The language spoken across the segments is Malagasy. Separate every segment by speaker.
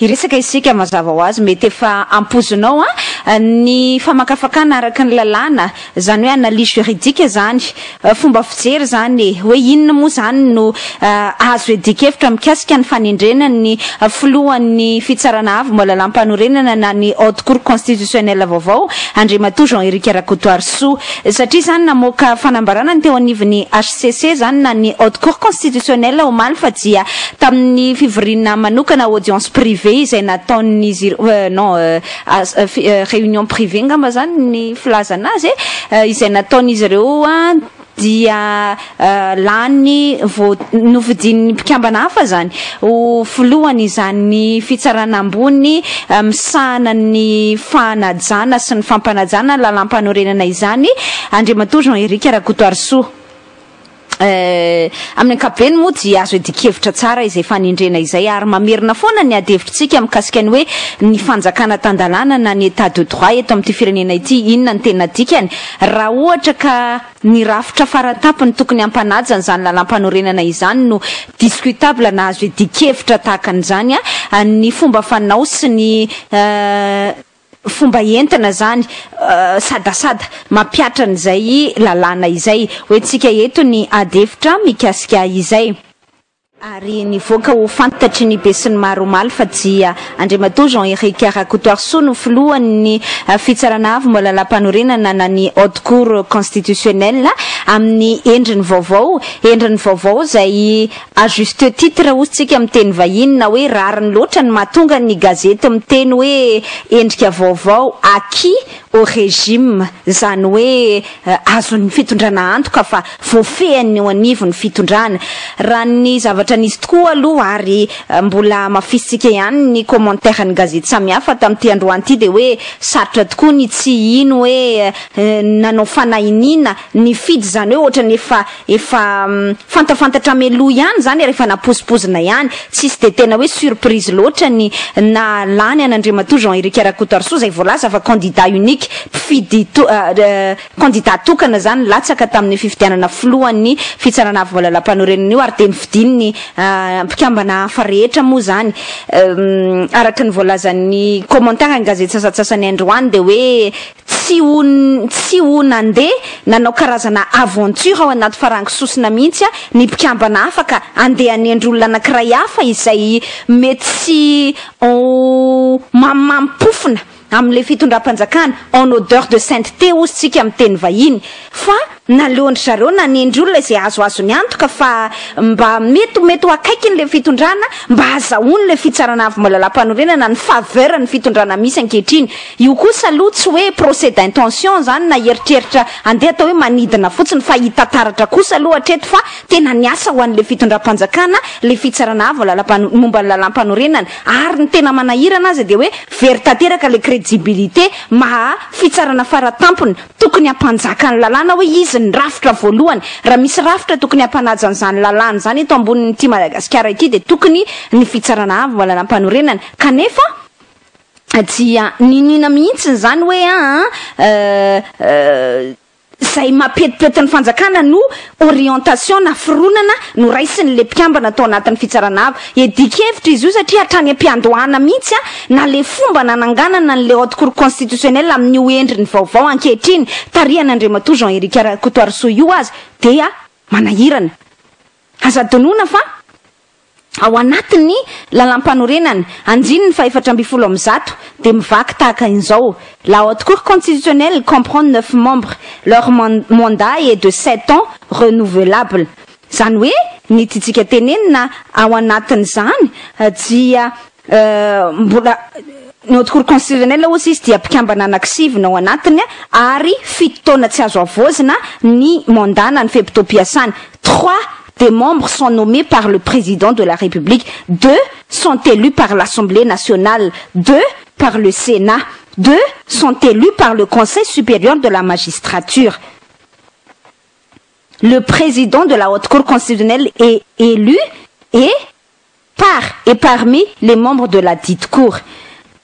Speaker 1: iresaka isika mazava ho azy mety efa ampozonao ny famakafakana araka ny lalàna zany hoe analyse juridique zany fomba fijery zany hoe inona moa zany no azo edikevitra mikasika ny fanendrenany filohan'ny fitsarana avy malalam-panorenana na ny haute cour constitutionnelle vaovao Andriamatoa Jean-Éric Rakotoarisoa satria zany namoaka fanambarana ny teo anivon'ny HCC zany na ny haute cour constitutionnelle omaly fa dia tamin'ny fivoriana manokana audience privée izay nataon'izy réunion privée ngamba zany ny filazana azy izay nataon'izy ireo dia lany novidin'ny mpikambana hafa zany ho filohany izany fitsarana ambony misahana ny fanajana sy ny fampanajana lalam-panorenana izany Andriamatoa Jean-Éric Rakotoarisoa amin'ny ankapobeny moa dia azo edikevitra tsara izay fanendrena izay ary mamerina foana ny adevitritsika mikasika ny hoe ny fanjakana tan-dalàna na ny état de droit eto amin'ity firenena ity inona ny tena dikany raha ohatra ka ny rafitra faratapony tokony ampanajany zany lalam-panorenana izany no discutable na azo edikevitra tahakan'izany ny fomba fanao sy ny fomba entina zany sadasada mapiatra n'izay lalàna izay hoe tsika eto ny adevitra mikasika izay ary nivoaka ho fantatry ny be sy ny maro omaly fa dia Andriamatoa Jean-Éric Rakotoarisoa no filohan'ny fitsarana avy malalam-panorenana na ny haute cour constitutionnelle amin'ny endriny vaovao zay à juste titre osintsika amin'ny teny vahiny na hoe rariny loatra ny mahatonga ny gazety miteny hoe endrika vaovao acquis au régime zany hoe azon'ny fitondrana antoka fa voafehany eo anivon'ny fitondrana raha ny zavatra nisy tokoa aloha ary mbola mafisitsika ihany ny commentaire ny gazety samihafa tamin'ity androany ity de hoe sarotra tokoa ny tsy ino hoe nanao fanahinina ny fidy zany hoe ohatrany efa fantafantatra melo ihany zany rehefa naposipozina ihany tsisy de tena hoe surprise loatra ny na lany an'Andriamatoa Jean-Éric Rakotoarisoa zay voalaza fa candidat unique mpifidy candidat tokana zany latsaka tamin'ny fifidianana filohan'ny fitsarana avy malalam-panorenana io ary de nividin'ny mpikambana hafa rehetra moa zany araka ny voalazan'ny commentaire ny gazety sasatsasany androany de hoe tsy ho nandeha nanao karazana aventure ao anaty farangisosina mihitsy ny mpikambana hafa ka andeha anendrolona anankiray hafa izay mety sy mampofina am'le fitondram-panjakana en odeur de sainteté osintsika amin'ny teny vahiny fa naleondry zareo nanendry olona izay azoazo ny antoka fa mba mety akaiky ny le fitondrana mba azahoany le fitsarana avy malalam-panorenana ny faveur ny fitondrana misy ankehitriny io kosa aloha tsy hoe procès d'intention zany na eritreritra andeha atao hoe manidina fotsiny fa hitataratra kosa aloha hatreto fa tena niasa ho an'le fitondram-panjakana le fitsarana avy momba ny lalam-panorenana ary ny tena manahirana azy de hoe very tanteraka le crédibilité maha fitsarana faratampony tokony ampanjaka ny lalàna hoe izy ny rafitra voalohany raha misy rafitra tokony ampanajany zany lalàna zany eto ambonin'ity Madagasikara ity de tokony ny fitsarana avy malalam-panorenana kanefa dia ninina mihitsy zany hoe zay mapetipetiny fanjakana no orientation na fironana no raisiny le mpikambana atao anatin'ny fitsarana avy edikevitra izy io satria hatrany ampiandohana mihitsy na le fomba nananganana n'le haute cour constitutionnelle amin'ny ho endriny vaovao ankehitriny tarihan'Andriamatoa Jean-Éric Rakotoarisoa io azy dia manahirana aza donona fa ao anatin'ny lalam-panorenana anjininy fa 470 de mivaky tahaka inzao la haute cour constitutionnelle comprend 9 membres leur mandat est de 7 ans renouvelable zany hoe ny titsika tenenina ao anatin'izany dia mbola ny haute cour constitutionnelle ozy izy dia mpikambana anankisivina ao anatiny ary 7 taona tsy azo avozina ny mandana ny fepitoam-piasany 3 des membres sont nommés par le président de la République. 2 sont élus par l'Assemblée nationale. 2 par le Sénat. 2 sont élus par le Conseil supérieur de la magistrature. Le président de la Haute Cour constitutionnelle est élu et parmi les membres de la dite Cour.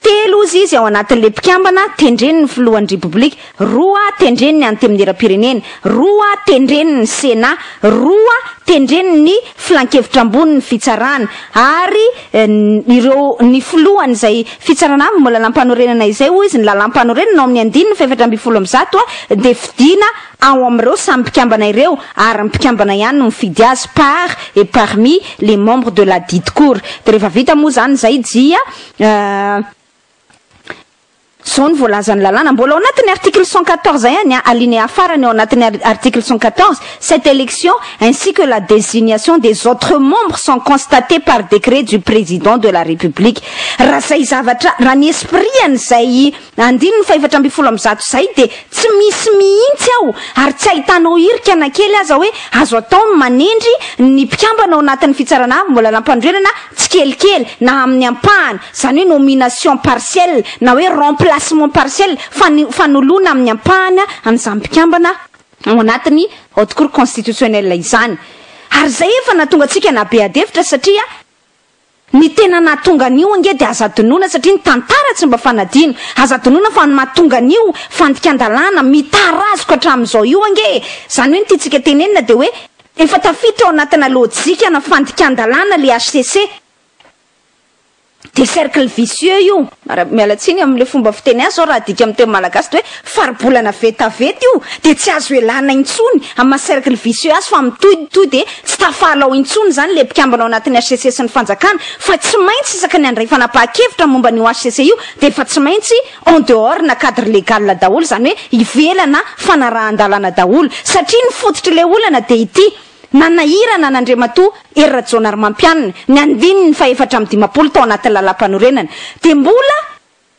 Speaker 1: telo izy ao anatin'le mpikambana tendreniny filohan'ny republika, roa tendreniny antemidera-pirenena, roa tendreniny sena, roa tendreniny filan-kevitra amboniny fitsarana, ary ireo ny filohany izay fitsarana avy mbola lampanorenana izay hoy izy ny lalampanorenana ao amin'ny andininy faefatra amby folo amby zato dia fidina ao amin'ireo samy mpikambana ireo, ary mpikambana ihany no mifidy azy par et parmi les membres de la dite cour. Dia rehefa vita moa zany zay dia zao ny voalazan'ny lalàna mbola ao anatin'ny article 114 ihany alinéa farany ao anatin'ny article 114, cette élection ainsi que la désignation des autres membres sont constatées par décret du président de la République. Raha zay zavatra raha ny espriany zay andininy faefatra amby folo amby zato zay dia tsy misy mihitsy ao, ary tsy ahitanao irika anakely aza hoe azo atao manendry ny mpikambana ao anatin'ny fitsarana avy mbola lampandroelana tsy kelikely na amin'ny ampahany, zany hoe nomination partielle na hoe remplacement partiel fanoloana amin'ny ampahana an'izany mpikambana ao anatin'ny haute cour constitutionnelle izany. Ary zay efa natonga antsika nabeadevitra satria ny tena natonga an'io ange dia aza donoina satria ny tantara tsy mba fanadino, aza donoina fa mahatonga an'io fandikan-dalàna mitarazoka hatramin'izao io ange. Zany hoe nytiantsika tenenina dia hoe efa tafiditra ao anatina lojika na fandikan-dalàna le HCC de cercle vicieux io. Mialatsiny amin'le fomba fiteny azy zao raha dika amin'ny teny malagasy de hoe faribolana vetavety io de tsy azo elana intsony amin'ny cercle vicieux azy fa mitohitohy de tsy tafalao intsony zany le mpikambana ao anatin'ny HCC sy ny fanjakana, fa tsy maintsy isaka ny andray fanapahan-kevitra momba n'io HCC io de fa tsy maintsy en dehors na cadre légal daholo, zany hoe ivelana fanarahan-dalàna daholo, satria ny fototry le olana de ity nanahirana n'Andriamatoa Hery Rajaonarymampianina ny andininy faefatra amby dimapolo tao anatin'ny lalampanorenana, de mbola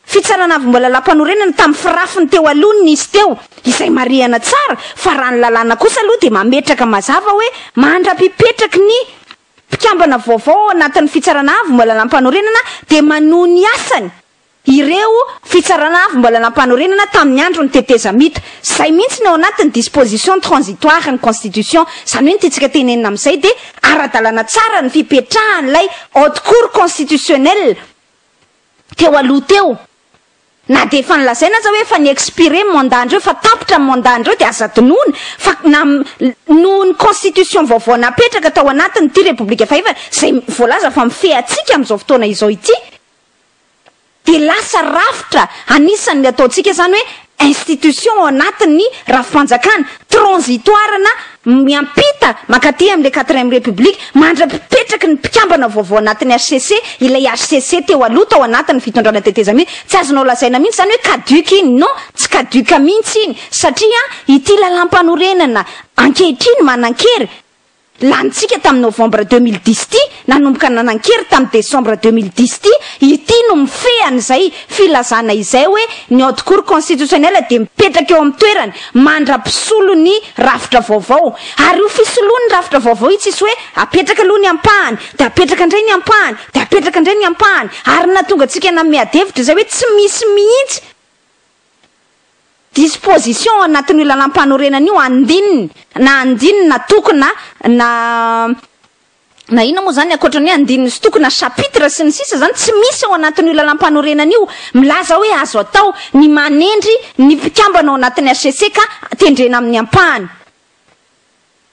Speaker 1: fitsarana avy mbola lalampanorenana tamin'ny firafiny teo alohany izy teo izay marihana tsara, fa raha ny lalàna kosa aloha de mametraka mazava hoe mandra-pipetraky ny mpikambana vaovao anatin'ny fitsarana avy mbola lalampanorenana de manohy ny asany ireo fitsarana avy mbola lampanorenana tamin'ny andro ny teteza mita. Zay mihitsy ny ao anatin'ny disposition transitoire ny constitution, zany hoe nytitsika tenenina amin'izay de ara-dalàna tsara ny fipetrahan'ilay haute cour constitutionnelle teo aloha teo, na de efa nilazaina aza hoe efa ny expiré mandandreo, fa tapitra mandandreo de aza donoina fa noho ny constitution vaovao napetraka tao anatin'ny ty république faefatra zay voalaza fa mifehatsika amin'izao fotoana izao ity, de lasa rafitra anisan'ny ataontsika zany hoe institution ao anatin'ny rafim-panjakana transitoire na miampita makaty amin'le 4e république mandra-pipetraky ny mpikambana vaovao anatin'ny HCC, ilay HCC teo aloha tao anatin'ny fitondrana teteza mihitsy, tsy azonao lazaina mihitsy zany hoe caduc iny, non tsy caduc mihitsy iny satria ity lalampanorenana ankehitriny manan-kery lanitsika tamin'ny novembre 2010 ty nanomboka nanan-kery tamin'ny décembre 2010 ty, ity no mifehany zay filazana izay hoe ny haute cour constitutionnelle de mipetraka eo amin'ny toerany mandra-pisolo ny rafitra vaovao, ary io fisoloany rafitra vaovao io tsisy hoe apetraka aloha ny ampahany de apetraka indray ny ampahany de apetraka indray ny ampahany, ary natonga antsika nameadevitra zay hoe tsy misy mihitsy disposition anatin'io lalampanorenana io andininy na tokona na ina moa zany akoatrany hoe andininy sy tokona chapitre sy ny sisa zany tsy misy ao anatin'io lalampanorenana io milaza hoe azo atao ny manendry ny mpikambana ao anatin'ny HCC ka tendrena amin'ny ampahany.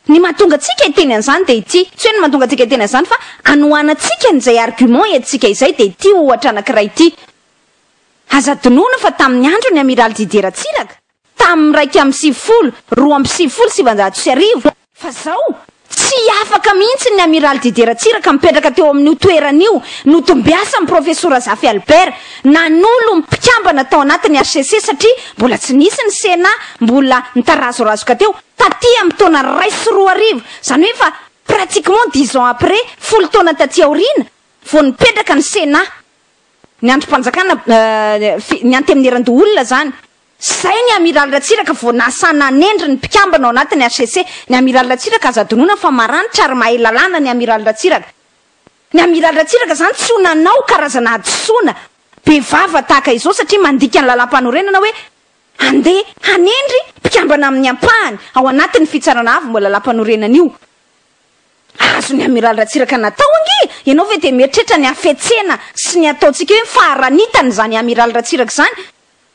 Speaker 1: Ny mahatonga atsika hiteny an'izany de ity, tsy hoe ny mahatonga atsika hiteny an'izany fa anohanatsika n'izay argument etsika izay de ity ohatra anankiray ity. Aza donoina fa tamin'ny andro ny amiral Didier Ratsiraka tamin'ny 1 fa zao tsy afaka mihitsy ny amiral Didier Ratsiraka mipetraka teo amin'io toeran'io notombiasa amin'ny professeur Zafy Albert nanolo mpikambana tao anatin'ny HCC satria mbola tsy nisy ny sena mbola nitarazorazoka teo taty amin'ny taona 20 zany hoe fa pratiquement 10 ans après folo taona taty aoriana vao nipetraka ny sena ny androm-panjakana ny antemnerandy olona zany. Zay ny amiral Ratsiraka vao nasana nendry ny mpikambana ao anatin'ny HCC. Ny amiral Ratsiraka aza donoina fa maranitra ary mahay lalàna ny amiral Ratsiraka. Ny amiral Ratsiraka zany tsy ho nanao karazana adisoana bevava tahaka izao satria mandika ny lalampanorenana hoe andeha hanendry mpikambana amin'ny ampahany ao anatin'ny fitsarana avy mbola lalampanorenana io. azo ny amiral Ratsiraka natao ange ianao ve de mieritreritra ny afetsena sy ny ataontsika hoe faharanitany zany amiral Ratsiraka zany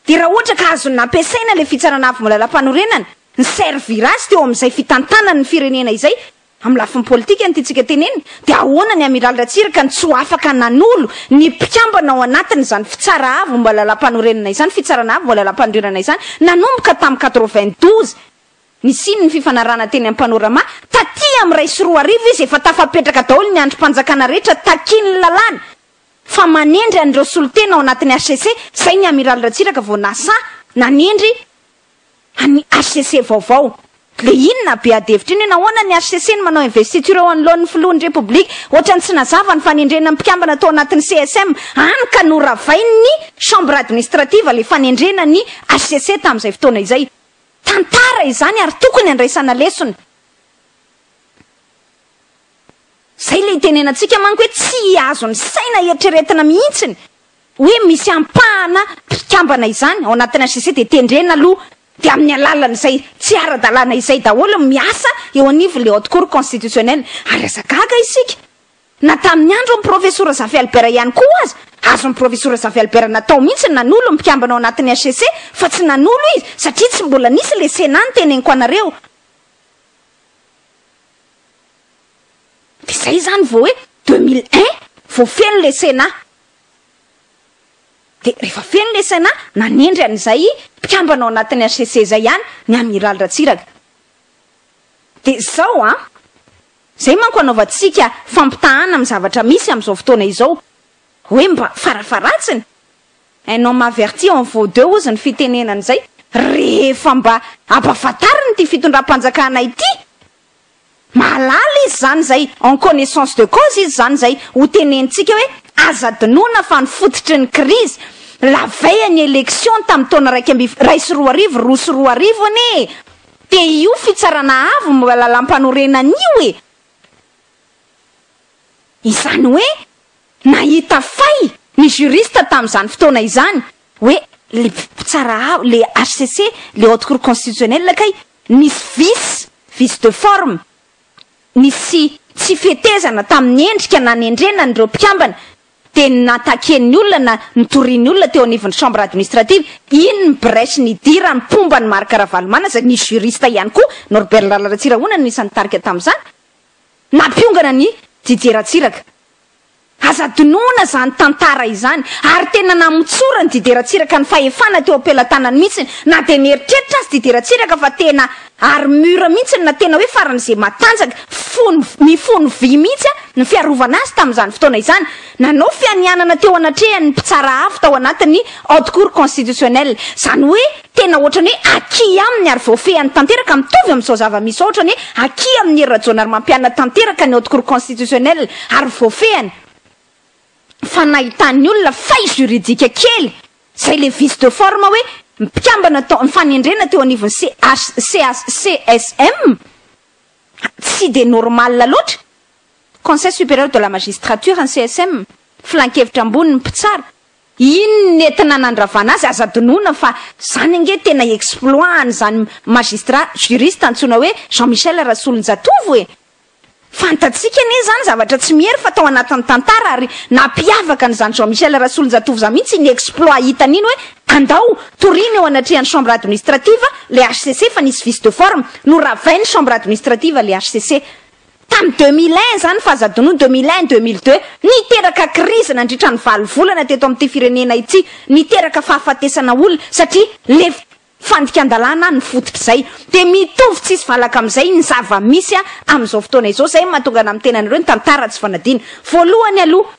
Speaker 1: de raha ohatra ka azo nampiasaina le fitsarana avy malala-panorenana ny servir azy teo amin'izay fitantanany ny firenena izay amin'ny lafiny politika ny tiantsika teneny de ahoana ny amiral Ratsiraka ny tsy ho afaka nanolo ny mpikambana ao anatiny zany fitsara avy malala-panorenana izany fitsarana avy malala-panorenana izany nanomboka tamin'ny 92 nisy ny fifanarana teny amin'ny panorama taty amin'ny ray sy roa arivo izy efa tafapetraka daholo ny androm-panjakana rehetra takiny lalàna fa manendry an'ireo solotena ao anatin'ny HCC zay ny amiral Ratsiraka vao nasa nanendry any HCC vaovao le inona be adevitra iny nahoana ny HCC ny manao investiture ao anoloan'ny filohan'ny République ohatrany tsy nazava ny fanendrena mpikambana tao anatin'ny CSM any ka noravainy chambre administrative le fanendrena ny HCC tamin'izay fotoana izay tantara izany ary tokony andraisana lesona zay le itenenantsika manko hoe tsy azo ny saina eritreretina mihitsiny hoe misy ampahana mpikambana izany ao anatin'ny HCC de tendrena aloha de amin'ny alalan'izay tsy ara-dalàna izay daholo miasa eo anivo le haute cour constitutionnelle ary azagaga isika na tamin'ny andro ny professeur Zafy Albert ihany koa azy azo ny professeur Zafy Albert natao mihitsy nanolo mpikambana ao anatin'ny HCC fa tsy nanolo izy satria tsy mbola nisy le Sénat ny teneniko anareo de zay zany vao hoe 2001 vao feno le Sénat de rehefa feno le Sénat nanendry an'izay mpikambana ao anatin'ny HCC zay ihany ny amiral Ratsiraka de zao zay manko anaovantsika fampitahana amin'ny zavatra misy amin'izao fotoana izao hoe mba farafaratsiny un homme averti en vaut deux ozy ny fitenenana zay rehefa mba ampahafantariny ty fitondram-panjakana ity mahalala izy zany zay en connaissance de cause izy zany zay ho tenenitsika hoe azadinoana fa ny fototry ny crise la veille ny élection tamin'ny taona ray sy roa arivo roa sy roa arivo ane de io fitsarana avy malala-panorenana io e izany hoe nahita fay ny juriste tamin'izany fotoana izany hoe le fitsara avy le HCC le haute cour constitutionnelle kay nisy vice de forme nisy tsy fetezana tamin'ny endrika nanendrena nireo mpikambana de nataken'ny olona nitoriany olona teo anivon'ny chambre administrative iny ny brèche ny dira ny pomba ny Marc Ravalomanana zay ny juriste ihany koa Norbert Ratsirahona nisy nitarika tamin'izany nampiongana ny Didier Ratsiraka azadinoana zany tantara izany ary tena namitsora ny Didier Ratsiraka ny fahefana teo ampelantanany mihitsy na de nieritreritra azy Didier Ratsiraka fa tena armure mihitsy na tena hoe faran'izay matanjaka mifono vy mihitsy ny fiarovana azy tamin'izany fotoana izany nanao fianianana teo anatrehany mpitsara avy tao anatin'ny haute cour constitutionnelle zany hoe tena ohatrany hoe aky aminy ary voafehany tanteraka mitovy amin'izao zava-misy ohatrany hoe aky amin'ny herinadrona ary mampiana tanteraka ny haute cour constitutionnelle ary voafehany fa nahitany olona fay juridika kely zay le vice de forme hoe mpikambana ny fanendrena teo anivon'ny CSM tsy de normal loatra Conseil supérieur de la magistrature en CSM flankevitra ambony ny mpitsara iny nentina nandravana azy azadinoana fa zany ange tena exploit zany magistrat juriste antsoina hoe Jean-Michel Rasolonjatovo e fantatsika ane zany zavatra tsy mihery fa tao anatin'ny tantara ary nampiavaka an'izany Jean-Michel Rasolonjatovo za mihitsy ny exploit hitany iny hoe andao toriny eo anatrehan'ny chambre administrative le HCC fa nisy vice de forme no ravainy chambre administrative le HCC tamin'ny 2001 zany fa azadinoana 2001-2002 niteraka crise nandritra ny valo volana teto amin'ity firenena ity niteraka fahafatesana olona satria le fandikan-dalàna ny fototry zay de mitovy tsisy valaka amin'izay ny zava-misy amin'izao fotoana izao zay mahatonga amin'ny tenan'ireo ny tantara tsy fanadina voalohany aloha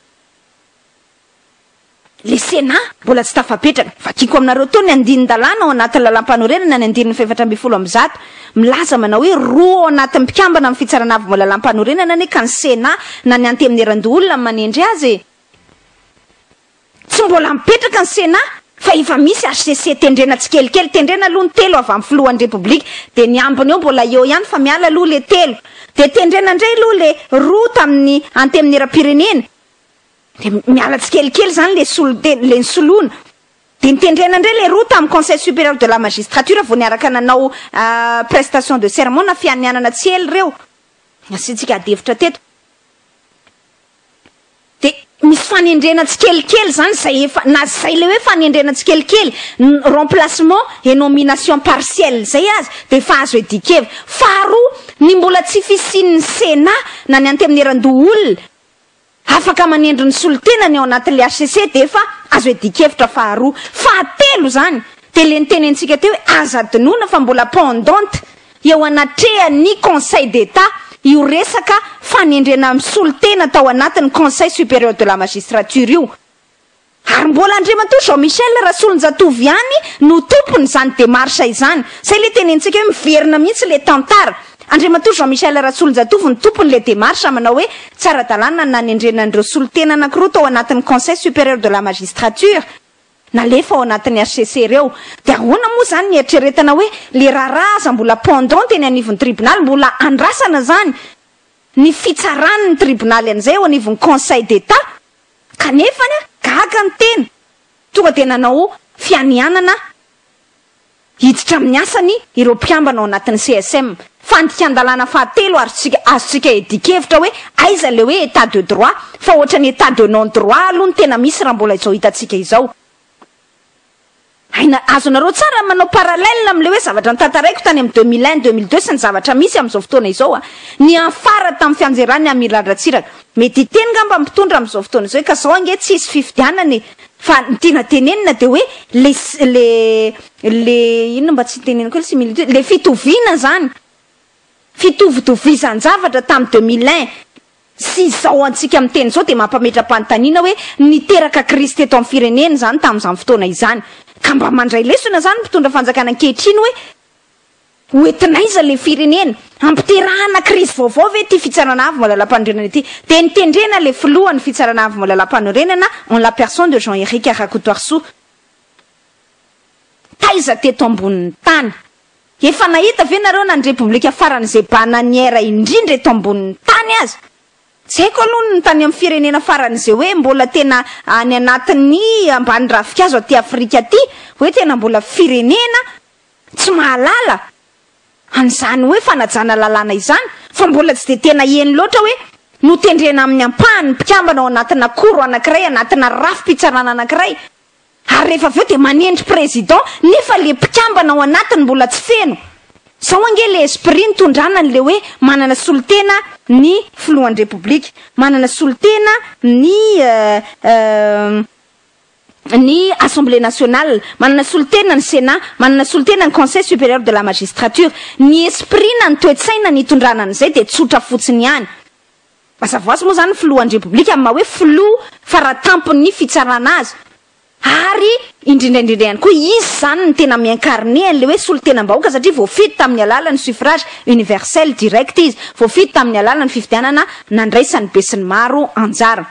Speaker 1: le Sénat mbola tsy tafapetraka vakiko aminareo tao ny andinin-dalàna ao anatin'ny lalam-panorenana ny andininy faefatra amby folo amby zato milaza manao hoe roa ao anatin'ny mpikambana amin'ny fitsarana avy lalam-panorenana ane ka ny Sénat na ny antemy eran-doolona manendry azy tsy mbola mipetraka ny Sénat fa efa misy HCC tendrena tsikelikely tendrena aloha ny telo avy amin'ny filohan'ny République de ny ambiny eo mbola eo ihany fa miala aloha le telo de tendrena indray aloha le roa tamin'ny antemin'ny era-pirenena de miala tsikelikely zany le nsoloana de nitendrena indray le roa tamin'ny Conseil supérieur de la magistrature vao niaraka nanao prestation de serment na fianianana tsy ely reo asitsika adevitra teto de misy fanendrena tsikelikely zany zay efa na zay le hoe fanendrena tsikelikely remplacement et nomination partielle zay azy de fa azo edikevy faharoa ny mbola tsy fisian'ny Sénat na ny antemneran-doolona afaka manendry ny solitenany ao anatin'le HCC de efa azo edikevitra faharoa fahatelo zany de le nitenentsika teo hoe azadinoana fa mbola pendante eo anatrehan'ny Conseil d'État io resaka fanendrena amin'ny solitena tao anatin'ny Conseil supérieur de la magistrature io ary mbola andriamatoa Jean-Michel Rasolonjatoviany no tompony zany démarche izany zay le tenentsika hoe miverina mihitsy le tantara andriamatoa Jean-Michel Rasolonjatovo ny tompony le démarche manao hoe tsara dalàna nanendrenan'ireo solitena anankiroa tao anatin'ny Conseil supérieur de la magistrature nalefa ao anatin'ny HCC reo de ahoana moa zany ny eritreretana hoe le raharaza mbola pendante eny anivon'ny tribunal mbola andrasana zany ny fitsaran'ny tribunal an'izay ao anivon'ny Conseil d'État kanefa gaga ny tena tonga de nanao fianianana hiditra amin'ny asany ireo mpiambana ao anatin'ny CSM fandikan-dalàna fahatelo azontsika edikevitra hoe aiza le hoe état de droit fa ohatra ny état de non droit aloha ny tena misy raha mbola izao hitantsika izao aina azonareo tsara manao parallèle am'le hoe zavatra nitantaraiko tany amin'ny 2001-2002 sy ny zavatra misy amin'izao fotoana izao ny afara tamin'ny fianjerany Amirandratsiraka mety hiteny ngamba mpitondra amin'izao fotoana izao ka zao ange tsisy fifidianany fa ny tena tenenina de hoe le inona mba tsy teneniko hoe similitude le fitoviana zany fitovitovizan-javatra tamin'ny 2001 sy zao antsika amin'ny teny zao de mampametra-panontaniana hoe niteraka Kristy eto amin'ny firenena zany tamin'izany fotoana izany ka mba mandray lesona zany mpitondra fanjakana ankehitriny hoe hoentinaiza le firenena ampiterahana krizy vaovao ve ty fitsarana avy malalam-panorenana ity de nitendrena le filohan'ny fitsarana avy malalam-panorenana en la personne de Jean-Éric Arakotoarso taiza teto ambonin'ny tany efa nahita ve nareo na ny repoblika faran'izay bananiera indrindra eto ambonin'ny tany azy tsy haiko aloha ny tany amin'ny firenena faran'izay hoe mbola tena any anatin'ny ambany rafikazo aty Afrika aty hoe tena mbola firenena tsy mahalala an'izany hoe fanajana lalàna izany fa mbola tsy de tena eny loatra hoe notendrena amin'ny ampahany mpikambana ao anatina koro anankiray anatina rafi-pitsarana anankiray ary rehefa aveo de manendry président nefa le mpikambana ao anatiny mbola tsy feno zao ange le esprit nitondranany le hoe manana solitena ny filohan'ny repoblika manana solitena ny Assemblée nationale manana solitena ny Sénat manana solitena ny Conseil supérieur de la magistrature ny esprit na ny toe-tsaina nitondranan'izay de tsotra fotsiny ihany mazavoazy moa zany filohan'ny repoblika amin'ny maha hoe filoha faratampony fitsarana azy ary indrindraindrindra ihany koa izy zany ny tena miincarné an'le hoe solitenam-bahoaka satria voafity tamin'ny alalan'ny suffrage universel direct izy voafity tamin'ny alalan'ny fifidianana nandraisany be sy ny maro anjara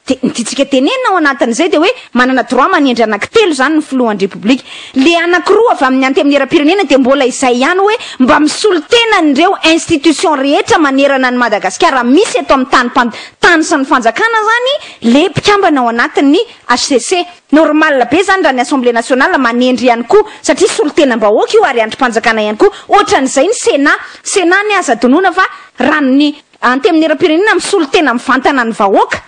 Speaker 1: de nititsika tenenina ao anatin'izay de hoe manana droit manendry anankitelo zany ny filohan'ny repoblika le anankiroa avy amin'ny antemneram-pirenena de mbola izay ihany hoe mba misolitena n'ireo institution rehetra manerana ny Madagasikara misy eto amin'ny tany sy ny fanjakana zany le mpikambana ao anatin'ny HCC normal be zany raha ny Assemblée nationale manendry ihany koa satria solitenam-bahoaka io ary androm-panjakana ihany koa ohatran'izay ny Sénat ny aza-donoina fa raha ny antemneram-pirenena misolitena mivantana ny vahoaka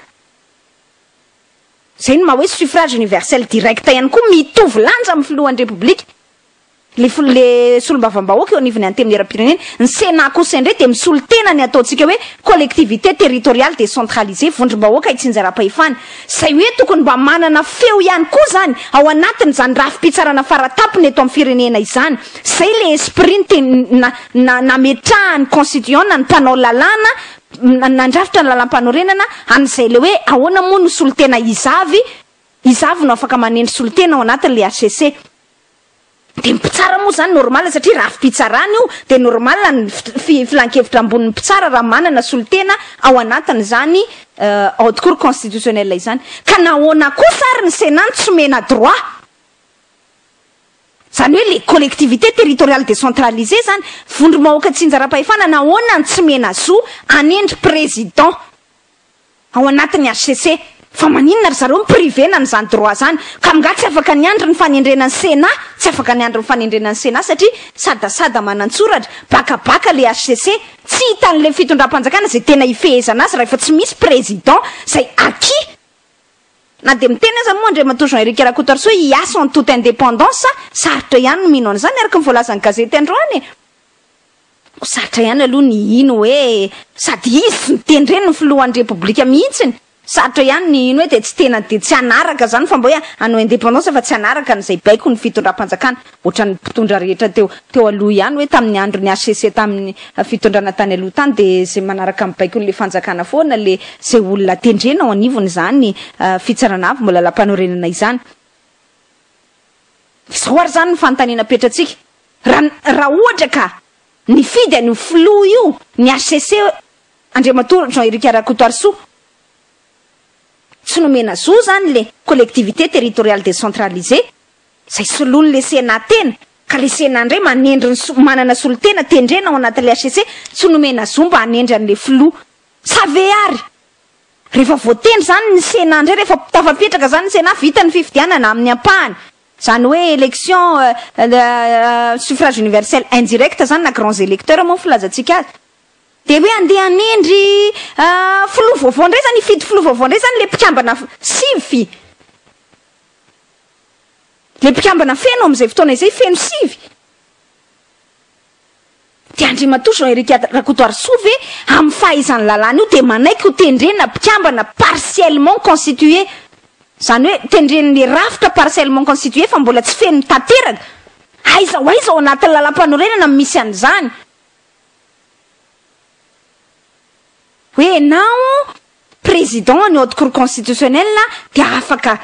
Speaker 1: zay ny maha hoe suffrage universel direct ihany koa mitovy lanja amin'ny filohan'ny repoblika le solombavam-bahoaka eo anivony antemneram-pirenena ny Sénat kosa indray de misolitena ny ataontsika hoe collectivité territoriale décentralisée vondrom-bahoaka itsinjara-pahefana zay hoe tokony mba manana feo ihany koa zany ao anatiny zany rafi-pitsarana faratapony eto amin'ny firenena izany zay le esprit nametrahany constitution na ny mpanao lalàna nandrafitra ny lalam-panorenana an'izay le hoe ahoana moa no solitena izavy no afaka manendry solitena ao anatin'le HCC de mpitsara moa zany normal satria rafi-pitsarana io de normal ny filan-kevitra amboniny mpitsara raha manana solitena ao anatiny zany haute cour constitutionnelle izany ka nahoana kosa ary ny Sénat tsy mena droit zany hoe le collectivité territoriale décentralisée zany vondrom-bahoaka tsinjara-pahefana nahoana ny tsy mena zo anendry président ao anatin'ny HCC fa maninona ry zareo miprivena n'izany droit zany ka mga tsy afaka niandry ny fanendrenan'ny Sénat tsy afaka niandry ny fanendrenan'ny Sénat satria sadasada manantsoratra bakabaka le HCC tsy hitan'le fitondram-panjakana zay tena ifehezana azy raha efa tsy misy président zay acquis na de miteny aza moa Andriamatoa Jean-Éric Rakotoarso hiasa en toute indépendance sarotra ihany no mino an'izany araka ny voalazan'ny gazety androany sarotra ihany aloha ny ino hoe sady izy mitendreny ny filohan'ny repoblika mihitsiny sarotra ihany ny ino hoe de tsy tena de tsy anaraka zany fa mbo hoe anao indépendance fa tsy anaraka n'izay baiko ny fitondram-panjakana ohatran'ny mpitondra rehetra teo aloha ihany hoe tamin'ny andro ny HCC tamin'ny fitondrana tany aloha tany de zay manaraka amin'ny baiko n'le fanjakana foana le zay olona tendrena ao anivony zany fitsarana avy mbola lampaniorenana izany zao ary zany ny fanontaniana petratsika raha ohatra ka ny fidy any flou io ny HCC Andriamatoa Jean-Éric Rakotoarso tsy nomena zo zany le collectivité territoriale décentralisée zay soloany le Sénat tena ka le Sénat ndray manendry manana solotena tendrena ao anatin'le HCC tsy nomena zo mba hanendry an'le flou save ary rehefa voateny zany ny Sénat ndray rehefa tafapetraka zany ny Sénat vita ny fifidianana amin'ny ampahany zany hoe élection suffrage universel indirect zany na grands électeurs moa filazantsika azy de hoe andeha anendry flou vaovao ndray zany ifidy flou vaovao ndray zany le mpikambana sivy le mpikambana feno amin'izay fotoana izay feno sivy de Andriamatoa Jean-Éric Rakotoarso ve amin'ny fahaizany lalàna io de manaiky ho tendrena mpikambana partiellement constitué zany hoe tendren'le rafitra partiellement constitué fa mbola tsy feno tanteraka aiza ho aiza ao anatin'ny lalam-panorenana misy an'izany hoe enao président ny haute cour constitutionnelle de afaka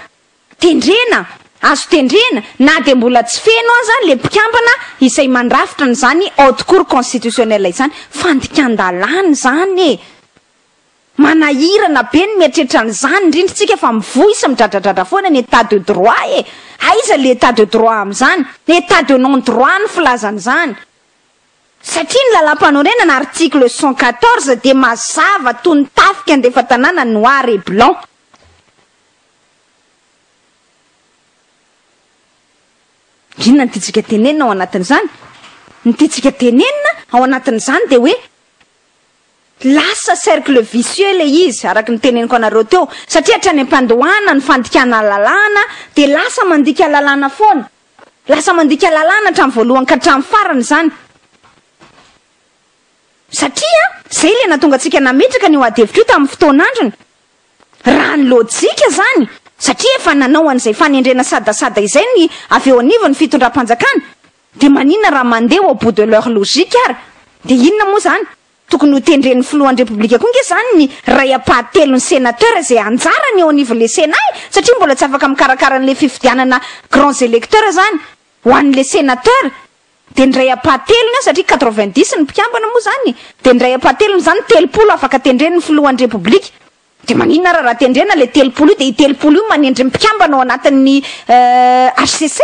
Speaker 1: tendrena azo tendrena na de mbola tsy feno azy zany le mpikambana izay mandrafitra n'izany haute cour constitutionnelle izany fandikan-dalàna zany manahirana be ny mieritreritra n'izany indrindratsika fa mivoisa midradradratra foana ny état de droit aiza le état de droit amin'izany état de non droit ny filazan'izany satria ny lalam-panorenana article 114 de mazava toy ny tafika andefa tanàna noir et blanc inona ny tiatsika tenenina ao anatin'izany ny tiatsika tenenina ao anatin'izany de hoe lasa cercle vicieux le izy araka ny teneniko anareo teo satria hatrany ampandohana ny fandikana lalàna de lasa mandika lalàna foana lasa mandika lalàna hatramin'ny voalohany ka hatramin'ny farany zany satria zay le natonga antsika nametraka ny ho adevitra io tamin'ny fotoan'androny raha ny lojika zany satria efa nanao an'izay fanendrena sadasada izay ny avy eo anivo ny fitondram-panjakana de maninona raha mandeha au bout de leur logique ary de inona moa zany tokony ho tendren'ny filohan'ny repoblika koa nge zany ny ray apahatelo ny sénateur zay anjarany eo anivon'le Sénat satria mbola tsy afaka mikarakara an'le fifidianana grands électeurs zany ho an'le sénateur de ny ray apahatelo ny satria 90 ny mpikambana moa zany de ny ray apahatelo zany 30 afaka tendren'ny filohan'ny repoblika de maninona raha tendrena le 30 de i 30 io manendry mpikambana ao anatin'ny HCC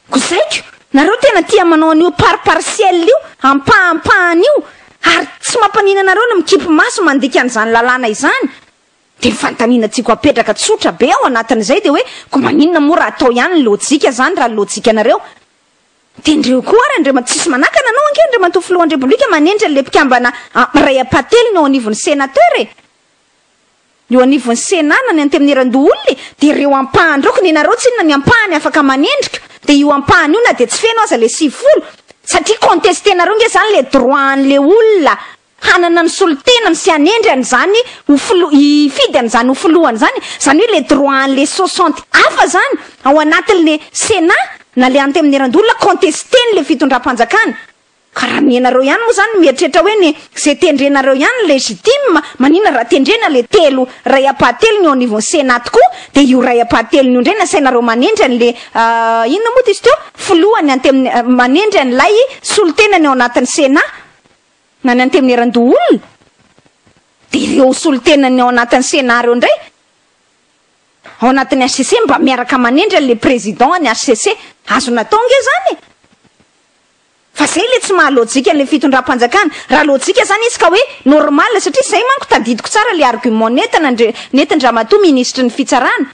Speaker 1: ko zaiko nareo tena tia manao an'io par partiel io ampahampahany io ary tsy mampanina nareo no mikipy maso mandika an'izany lalàna izany de mifantanina tsiko apetraka tsotra be ao anatin'izay de hoe ko maninona moa raha atao ihany ny lojika zany raha lojika nareo de ndreo koa ary andrema tsisy manakana anao ange Andriamatoa filohan'ny repoblika manendry an'le mpikambana ray apately ny eo anivon'ny sénateur eo anivon'ny Sénat na ny antemneran-doolony de reo ampahany reo ny nareo tsy inona ny ampahany afaka manendrika de io ampahany io na de tsy feno aza le 9 satria contesté nareo nge zany le droit an'le olona hanana ny solotenany sy anendry an'izany ifidy an'izany ho filohany zany hoe le droit an'le 60 hafa zany ao anatin'le Sénat na le antemneran-doolona contesté ny le fitondram-panjakana ka raha mienareo ihany moa zany mieritreritra hoe ny zay tendrenareo ihany légitime manina raha tendrena le telo ray apahatelo ny eo anivon'ny Sénat tokoa de io ray apahatelo ny ndray nasainareo manendry an'le inona moa izy teo filohany manendry an'lay solotenany ao anatin'ny Sénat na ny antemneran-doolona de ireo solotenany ao anatin'ny Sénat reo ndray ao anatin'ny HCC mba miaraka manendry an'le président ny HCC azo natao nge zany fa zay le tsy mahalojika an'le fitondram-panjakana raha lojika zany izy ka hoe normal satria zay manko tadidiko tsara le argument nentin-dramatoa ministre ny fitsarana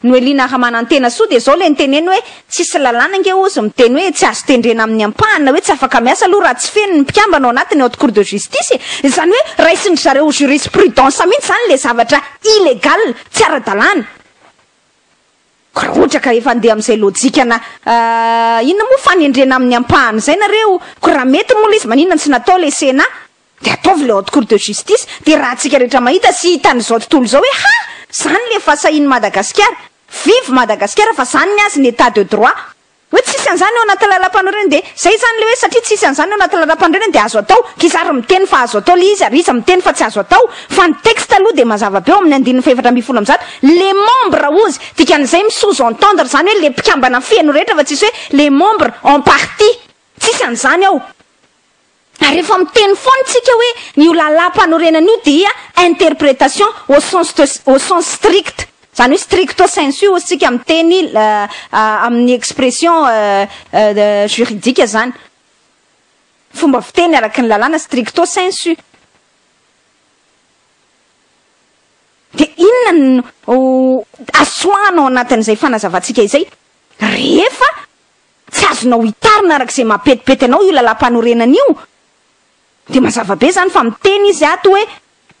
Speaker 1: no elina hamanantena soa de zao le niteneny hoe tsisy lalàna nge ozy miteny hoe tsy azo tendrena amin'ny ampahana hoe tsy afaka miasa aloha raha tsy feno ny mpikambana ao anatiny haute cour de justice zany hoe raisiny zareo jurisprudence mihitsy zany le zavatra illégal tsy ara-dalàna raha ohatra ka efa andeha amin'izay lojikana inona moa fanendrena amin'ny ampahana zay nareo ko raha mety moa le izy maninona tsy natao le Sénat de ataovy le haute cour de justice de raha tsika rehetra mahita sy hitan'izao tontolo zao hoe zany le fahasahin'i Madagasikara vive Madagasikara fa zany ny azy ny état de droit hoe tsisy an'izany ao anaty lalam-panorena de zay zany le hoe satria tsisy an'izany ao anaty lalam-panorena de azo atao kizary miteny fa azo atao le izy ary izy miteny fa tsy azo atao fa ny texte aloha de mazava be ao amin'ny 9:7 les membres ozy dikan'izay mi-sous-entendre zany hoe le mpikambana feno rehetra fa tsisy hoe les membres en partie tsisy an'izany ao ary efa miteny foana tsika hoe ny lalam-panorenana io dia interprétation au sens strict zany hoe stricto sensu ozy tsika miteny amin'ny expression juridique zany fomba fiteny araky ny lalàna stricto sensu de inona asoanao anatin'izay fanazavantsika izay rehefa tsy azonao hitarina arak'izay mapetipety anao io lalam-panorenana io de mazava be zany fa miteny izy ato hoe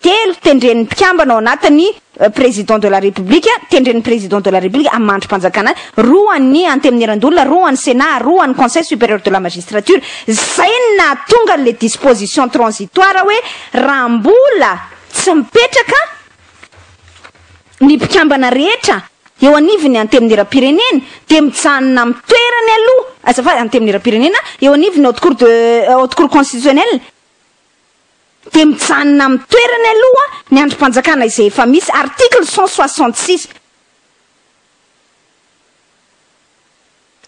Speaker 1: telo tendren'ny mpikambana ao anatin'ny président de la république tendren'ny président de la république amin'ny mandrom-panjakana roa ny antemneran-dolona roa ny Sénat roa ny conseil supérieur de la magistrature zay nahatonga le disposition transitoire hoe raha mbola tsy mipetraka ny mpikambana rehetra eo anivony antemneram-pirenena de mijanona amin'ny toerany aloha azafady antemneram-pirenena eo anivony haute cour constitutionnelle de mijanona amin'ny toerany aloha ny androm-panjakana izay efa misy article 166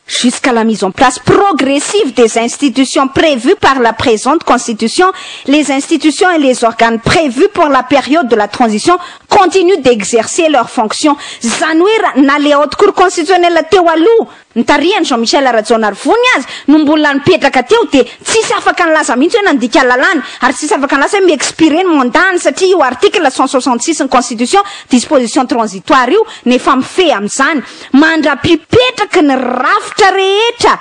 Speaker 1: jusqu'à la mise en place progressive des institutions prévues par la présente constitution, les institutions et les organes prévus pour la période de la transition continuent d'exercer leurs fonctions. Zanouira na le haute cour constitutionnelle teo aloha nitariany Jean-Michel Rajonarivony azy no mbola nipetraka teo de tsisy afaka nilaza mihitsy hoe nandika lalàna ary tsisy afaka nilaza hoe mi-expiré ny mandany satria io article 166 ny constitution disposition transitoire io nefa mifehy amin'izany mandra-pipetraka ny rafitra rehetra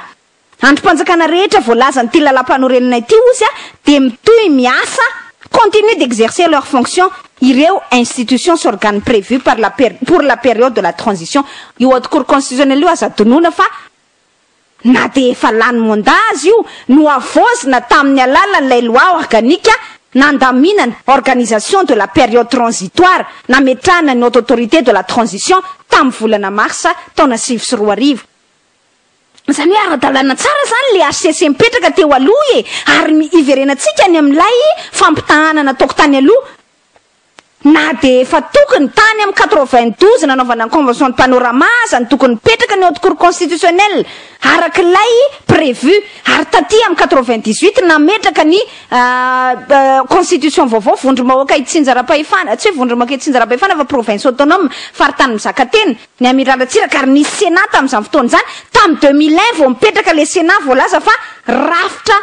Speaker 1: androm-panjakana rehetra voalaza ny ty lalam-panorenana ity ozy de mitohy miasa continuer d'exercer leurs fonctions ireo institutions s'organes prévues pour la période de la transition io haute cour constitutionnelle io aza donona fa na de efa lany mondazy io no avozina tamin'ny alalan'ilay loi organique nandaminana organisation de la période transitoire nametrahana ny haute autorité de la transition tamin'ny volana marsa taona 2024 zany hoe ara-dalàna tsara zany le HCC mipetraka teo aloha ary iverenatsika ny amin'ilay fampitahanana ataoko tany aloha na de efa tokony tany amin'ny 92 nanaovana ny convention de panorama zany tokony mipetraka ny haute cour constitutionnelle arak'ilay prévu ary taty amin'ny 98 nametraka ny constitution vaovao vondromahoaka itsinjara-pahefana tsy hoe vondromahoaka itsinjara-pahefana fa province autonome faritany mizakateny ny amiralatsiraka ary nisy Sénat tamin'izany fotoana zany tamin'ny 2001 vao mipetraka le Sénat voalaza fa rafitra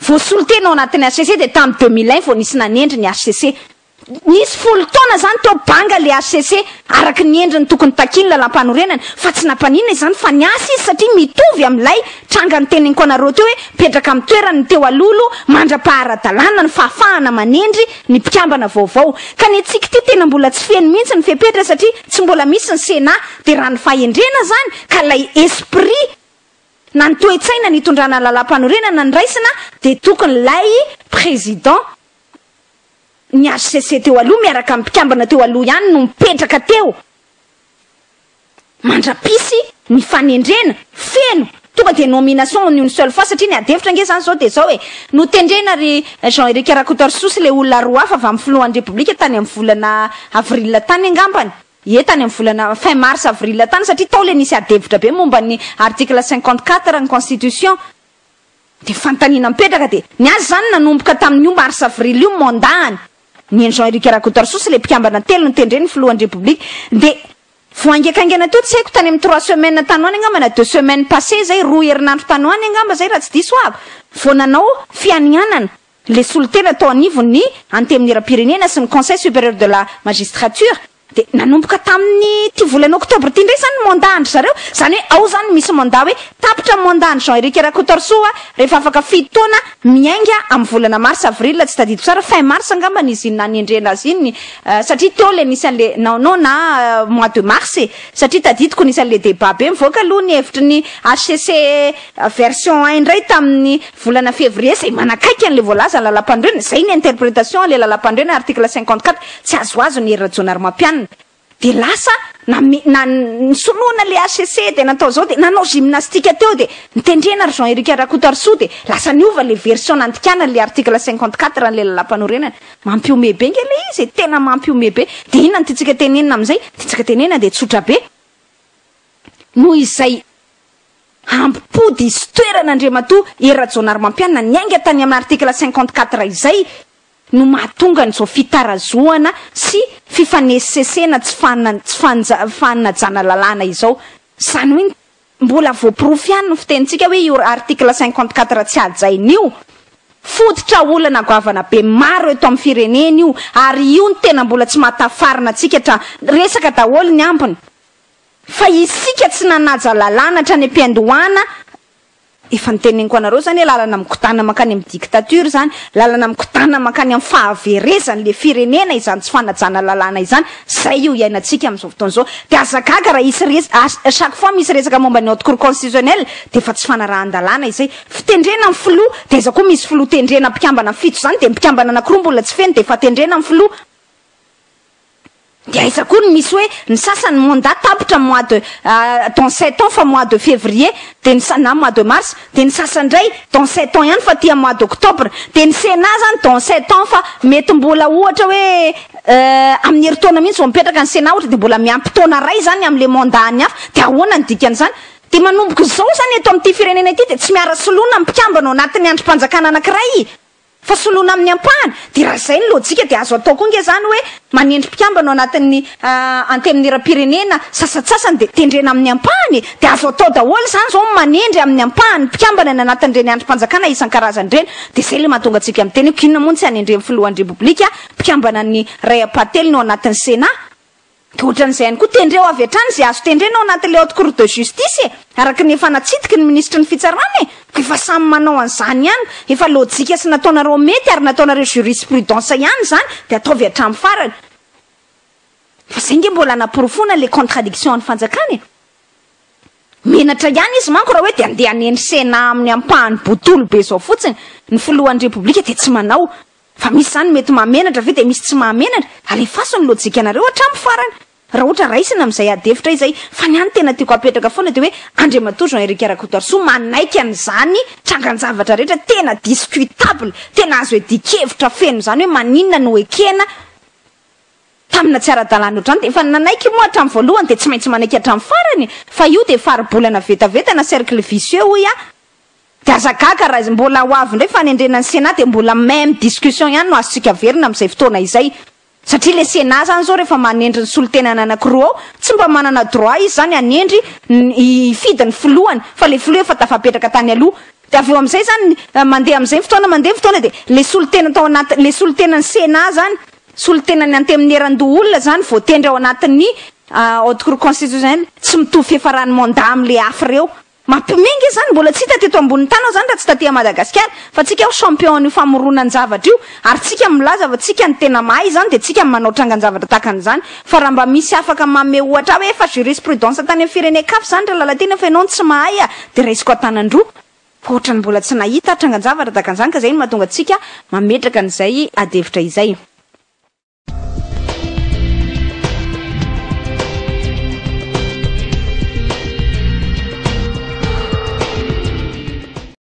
Speaker 1: voasolotena ao anatin'ny HCC de tamin'ny 2001 vao nisy nanendry ny HCC nisy folo taona zany teo banga le HCC araky ny endriny tokony takiny lalam-panorenana fa tsy nampanina izany fa niasa izy satria mitovy amin'ilay tranga ny teneniko anareo teo hoe petraka amin'ny toerany teo alolo mandra-paharadalàna ny fahafahana manendry ny mpikambana vaovao ka ny antsika ty tena mbola tsy feno mihitsy ny fepetra satria tsy mbola misy ny Sénat de raha ny fahendrena zany ka lay esprit na ny toe-tsaina ny itondrana lalam-panorenana ny raisina de tokony lay président ny HCC teo aloha miaraka amin'ny mpikambana teo aloha ihany no mipetraka teo mandrapisy ny fanendrena feno tonga de nomination en une seule fois satria ny adevitra nge zany zao de zao hoe notendrena ry Jean-Éric Rakotarsosy le olona roa hafa avy amin'ny filohan'ny république tany amin'ny volana avril tany angambany tany amin'ny volana fin mars avril tany satria tao le nisy adevitra be momba ny article 54 ny constitution de fantanina mipetraka de ny azy zany nanomboka tamin'io mars avril io mandany ny Jean-Éric Rakotarsosy le mpikambana telo nitendreny filohan'ny république de voangekangana to tsy haiko tany amin'ny 3 semaines tanoany angamba na 2 semaines passées zay 2 herinandro tanoany angamba zay raha tsy diso avy vao nanao fianianana le solitena tao anivony anteminiram-pirenena sy ny conseil supérieur de la magistrature de nanomboka tamin'ny ty volana octobre ty ndray zany mondandry zareo zany hoe ao zany misy mandat hoe tapitra mondandry Jean-Éric Rakotorsoa rehefa afaka 7 taona miainga amin'ny volana mars avril tsy tadidiko tsara fin mars angamba izy nanendrena azy iny satria teo le nisy an'le non na mois de mars satria tadidiko nisy an'le débat be mivoaka aloha ny hevitry ny HCC version 1 indray tamin'ny volana février zay manakaiky an'le voalaza lalam-pandroana zay ny interprétation le lalam-pandroana article 54 tsy azoazo ny Rajonary Mampianina de lasa nisoloana le HCC de natao zao de nanao gymnastique teo de nitendrena Jean-Éric Rakotorsoa de lasa niova le version nandikana le article 54 le lalam-panorenana mampiome be nge le izy tena mampiome be de inona tytsika tenenina amizay tytsika tenenina de tsotra be noho izay ampody isy toeran'Andriamatoa Rajonary Mampianina niainga tany amin'ny article 54 izay no mahatonga n'izao fitarazoana sy fifanesesena tsy fanajana lalàna izao zany hoe mbola voaporofy ihany no fitenitsika hoe io article 54 tsy ajain'io fototra olana goavana be maro eto amin'ny firenena io ary io ny tena mbola tsy matafarina atsika tra resaka daholo ny ambiny fa isika tsy nanaja lalàna tra ny ampiandohana efa niteneniko anareo zany lalana mikotana makany amin'ny dictature zany lalana mikotana makany amin'ny fahaverezany le firenena izany tsy fanajana lalàna izany zay io iainantsika amin'izao fotoana zao de azagaga raha isy chaque fois misy resaka momba ny haute cour constitutionnelle de fa tsy fanarahan-dalàna izay fitendrena amin'ny filoha de za koa misy filoha tendrena mpikambana fito zany de mpikambana anankiroa mbola tsy feno de fa tendrena amin'ny filoha de aiza koa ny misy hoe ny sasany mandat tapitra mois de dans 7 ans fa mois de février de na mois de mars de ny sasany ndray dans 7 ans ihany fa tia mois d'octobre de ny Sénat zany dans 7 ans fa mety mbola ohatra hoe amin'ny heritaona mihitsy vao mipetraka ny Sénat ohatra de mbola miampy taona ray zany amin'le mandat ny hafa de ahoana ny dikan'izany de manomboka zao zany eto amin'ity firenena ity de tsy miara soloana mpikambana ao anatin'ny androm-panjakana anankiray fa soloana amin'ny ampahany de raha zay ny lojika de azo atao koa nge zany hoe manendry mpikambana ao anatin'ny anteminiram-pirenena sasatsasany de tendrena amin'ny ampahany de azo atao daholo zany zao manendry amin'ny ampahany mpikambana ny anatin'ireny androm-panjakana isan-karazany reny de zay le mahatonga atsika amin'ny teny kinona moa tsy hanendreny filohan'ny repoblika mpikambana ny ray apately no anatin'ny Sénat de ohatran'izay ihany koa tendreo avy hatrany zay azo tendrena ao anatin'le haute cour de justice araky ny efa natsitiky ny ministry ny fitsarana efa samy manao an'izany ihany efa lojika sy nataonareo mety ary nataonareo jurisprudence ihany zany de ataovy hatramin'ny farany fa zay nge mbola naporofona le contradiction an'ny fanjakana menatra ihany izy manko raha hoe de andeha hanendry Sénat amin'ny ampahany botolo be zao fotsiny ny filohan'ny repoblika de tsy manao fa misy zany mety mahamenatra ve de misy tsy mahamenatra alefaso ny lojika anareo hatramin'ny farany raha ohatra raisina amin'izay adefitra izay fa ny any tena tiako apetraka foana de hoe Andriamatoa Jean-Éric Rakotorsoa manaiky an'izany trangan-javatra rehetra tena discutable tena azo edikevitra feno zany hoe maninona no ekena tamina tsy ara-dalàna ohatrany de efa nanaiky moa hatramin'ny voalohany de tsy maintsy manaiky hatramin'ny farany fa io de faribolana vetavetana cercle vicieux hoy de azagaga raha mbola ho avy ndray fanendrena ny Sénat de mbola même discussion ihany no azotsika verina amin'izay fotoana izay satria le Sénat zany zao rehefa manendry ny solotenana anankiroa ao tsy mba manana droit izy zany anendry ifidiny filohany fa le filoha efa tafapetraka tany aloha de avy eo amin'izay zany mandeha amin'izay mandeha fotoana de le solitena tao anaty le solitenany Sénat zany solitenany anteminiran-doha olona zany voatendry ao anatin'ny haute cour constitutionnelle tsy mitovy fiafarany mandat amin'le hafa reo mampimengy zany mbola tsy hita teto ambonin'ny tany ao zany raha tsy taty Madagasikara fa tsika ao champion ny famoronan-javatra io ary tsika milaza fa tsika ny tena mahay zany de tsika manao trangan-javatra takan'izany fa raha mba misy afaka mame ohatra hoe efa jurisprudence tany amin'ny firenen-kafa zany raha lalatena fa ianao tsy mahay de raisiko atanan-droa fa ohatrany mbola tsy nahita trangan-javatra takan'izany ka zay no mahatonga atsika mametraka an'izay adevitra izay